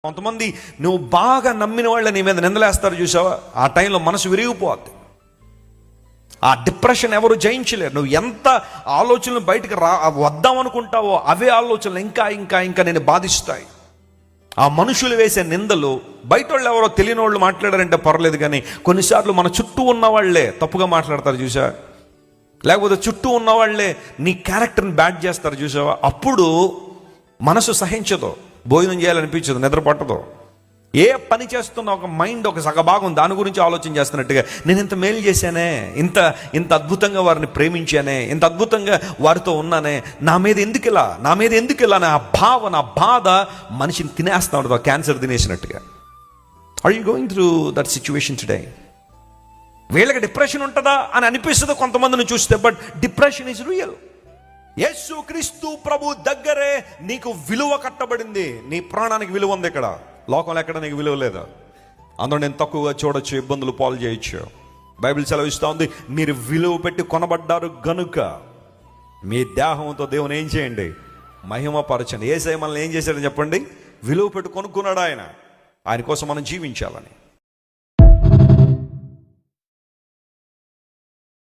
కొంతమంది నువ్వు బాగా నమ్మిన వాళ్ళ నీ మీద నిందలేస్తారు చూసావా, ఆ టైంలో మనసు విరిగిపోద్ది. ఆ డిప్రెషన్ ఎవరు జయించలేరు. నువ్వు ఎంత ఆలోచనలు బయటకు వద్దామనుకుంటావో అవే ఆలోచనలు ఇంకా ఇంకా ఇంకా నేను బాధిస్తాయి. ఆ మనుషులు వేసే నిందలు బయట వాళ్ళు ఎవరో తెలియని వాళ్ళు మాట్లాడారంటే పర్లేదు, కానీ కొన్నిసార్లు మన చుట్టూ ఉన్న వాళ్ళే తప్పుగా మాట్లాడతారు చూసా, లేకపోతే చుట్టూ ఉన్న వాళ్ళే నీ క్యారెక్టర్ని బ్యాడ్ చేస్తారు చూసావా, అప్పుడు మనసు సహించదు, భోజనం చేయాలనిపించదు, నిద్ర పట్టదు. ఏ పని చేస్తున్నా ఒక మైండ్ ఒక సగభాగం దాని గురించి ఆలోచన చేస్తున్నట్టుగా, నేను ఇంత మేలు చేశానే, ఇంత ఇంత అద్భుతంగా వారిని ప్రేమించానే, ఇంత అద్భుతంగా వారితో ఉన్నానే, నా మీద ఎందుకు ఇలా నా భావ నా బాధ మనిషిని తినేస్తా ఉంటుంది, క్యాన్సర్ తినేసినట్టుగా. Are you going through that situation today? వీళ్ళకి డిప్రెషన్ ఉంటుందా అని అనిపిస్తుంది కొంతమందిని చూస్తే, but depression is real. Yesu Kristu ప్రభు దగ్గరే నీకు విలువ కట్టబడింది. నీ ప్రాణానికి విలువ ఉంది. ఇక్కడ లోకంలో ఎక్కడ నీకు విలువ లేదు. అందులో నేను తక్కువగా చూడొచ్చు, ఇబ్బందులు పాలు చేయొచ్చు. బైబిల్ సెలవిస్తూ ఉంది, మీరు విలువ పెట్టి కొనబడ్డారు గనుక మీ దేహంతో దేవుని ఏం చేయండి, మహిమపరచండి. యేసయ్య మనల్ని ఏం చేశాడని చెప్పండి, విలువ పెట్టి కొనుక్కున్నాడు ఆయన కోసం మనం జీవించాలని.